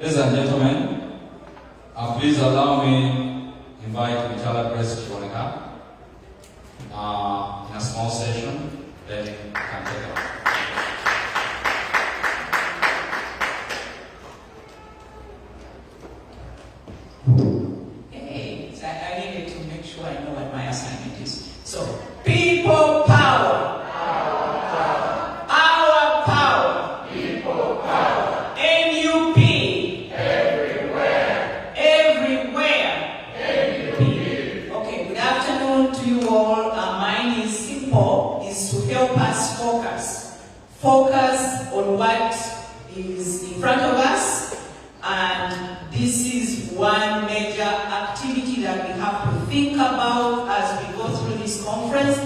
Ladies and gentlemen, please allow me to invite Mitala Press Chiwoneka in a small session, then you can take it. Hey, so I needed to make sure I know what my assignment is. So, people power. Our power. People power. NUP. Everywhere. Everywhere. NUP. Okay, good afternoon to you all. Mine is simple, is to help us focus. Focus on what is in front of us, and this is one major activity that we have to think about as we go through this conference.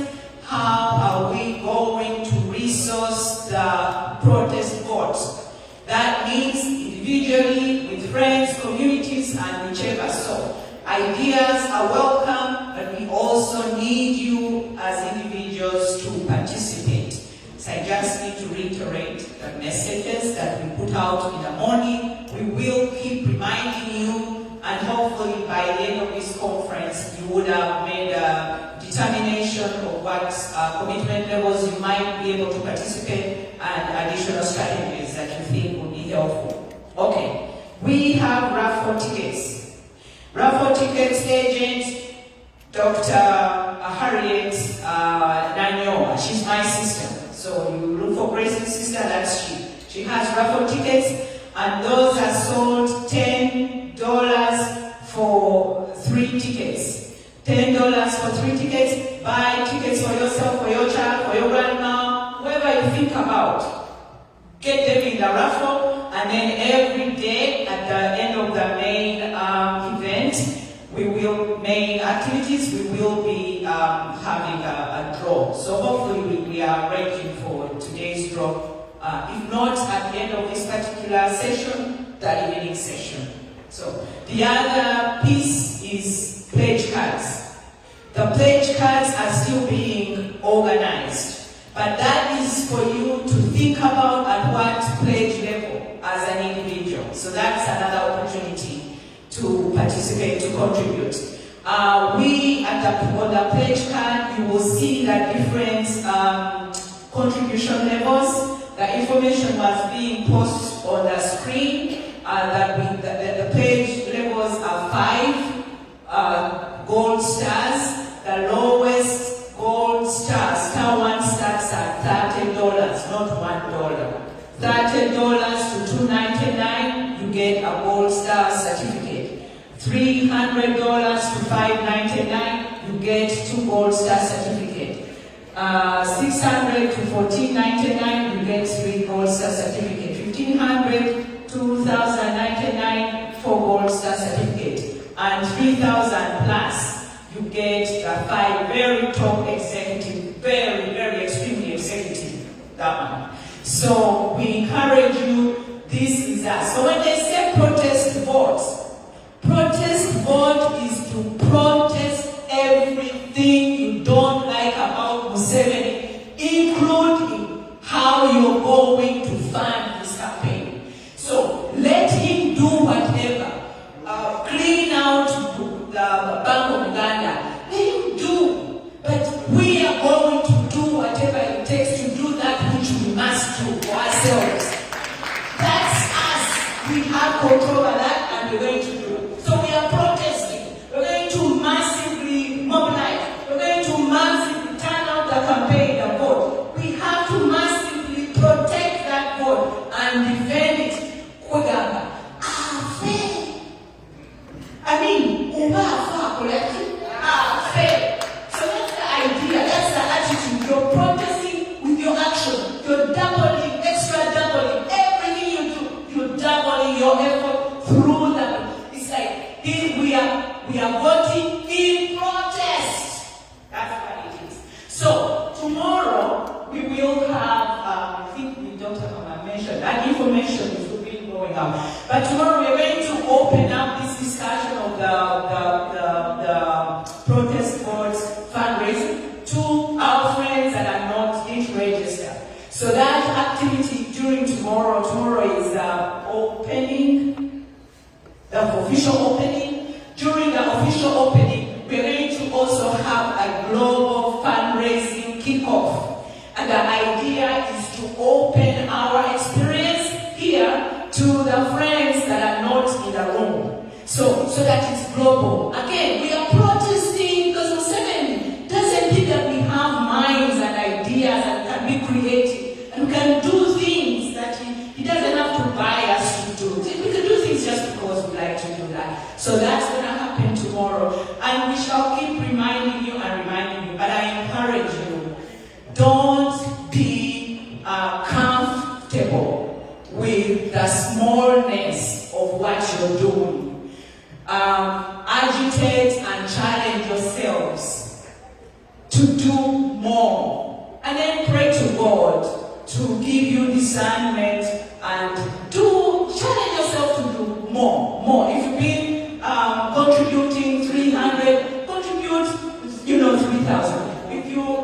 How are we going to resource the protest votes? That means individually, with friends, communities, and whichever. So, ideas are welcome, but we also need you as individuals to participate. So I just need to reiterate the messages that we put out in the morning. We will keep reminding you, and hopefully by the end of this conference, you would have made a determination of what commitment levels you might be able to participate and additional strategies that you think would be helpful. Okay, we have raffle tickets. Raffle tickets agent, Dr. Harriet Nanyoa. She's my sister. So you look for Grace's sister, that's she. She has raffle tickets, and those are sold $10 for 3 tickets. $10 for 3 tickets. Buy tickets for yourself, for your child, for your grandma, whoever you think about. Get them in the raffle, and then every day at the end of the main event, main activities, we will be having a draw. So hopefully we are ready for today's draw. If not at the end of this particular session, the evening session. So the other piece is pledge cards. The pledge cards are still being organized, but that is for you to think about at what pledge level as an individual. So that's another opportunity to participate, to contribute. On the pledge card, you will see the different contribution levels. The information was being posted on the screen. The pledge levels are 5 gold stars. The lowest gold star, star 1 starts at $30, not $1. $30 to $2.99, you get a gold star certificate. $300 to $5.99, you get 2 gold star certificate. $600 to $14.99, you get 3 gold star certificate. $1,500 to $2,099, 4 gold star certificate. And $3,000 plus, you get a 5 very top executive, very, very extremely executive, that one. So we encourage you, this is us. So when they say protest vote is to protest everything you don't like about Museveni, including how you're going to fund this campaign. So let him do whatever. Clean out the Bank of Uganda. Let him do. But we are going to do whatever it takes to do that which we must do for ourselves. That's us. We have control over that, and we're going to do it. So we are protesting. We're going to massively mobilize. We're going to massively turn out the campaign, the vote. We have to massively protect that vote and defend it. Kugamba. I mean, collective. Fair. So that's the idea. That's the attitude. You're protesting with your action. You're doubling Dr. Mama mentioned, that information is really going out. But tomorrow we're going to open up this discussion of the protest board's fundraising to our friends that are not yet registered. So that activity during tomorrow is opening, the official opening. During the official opening, we're going to also have a global fundraising kickoff. And the idea is to open our experience here to the friends that are not in the room. So that it's global. Again, we are protesting because Museveni doesn't think that we have minds and ideas and can be creative. And we can do things that he doesn't have to buy us to do. We can do things just because we like to do that. So that's going to happen tomorrow. And we shall keep reminding you. But I encourage you, don't be comfortable with the smallness of what you're doing. Agitate and challenge yourselves to do more. And then pray to God to give you discernment and to challenge yourself to do more. If you've been contributing 300, contribute, 3,000.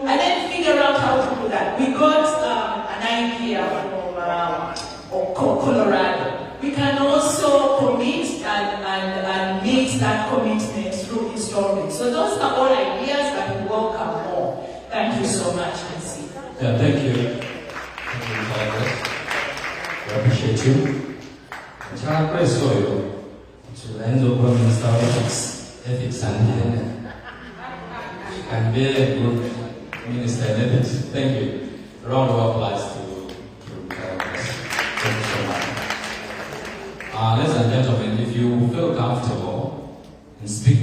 And then figure out how to do that. We got an idea from Colorado. We can also commit and meet that commitment through installment. So those are all ideas that we welcome more. Thank you so much, Nancy. Yeah, thank you. Thank you, Congress. We appreciate you. Child praise for you. To the end of Minister of Ethics and DNA. She can be a good minister in ethics. Thank you. A round of applause to Congress. Thank you so much. Ladies and gentlemen, if you feel comfortable in speaking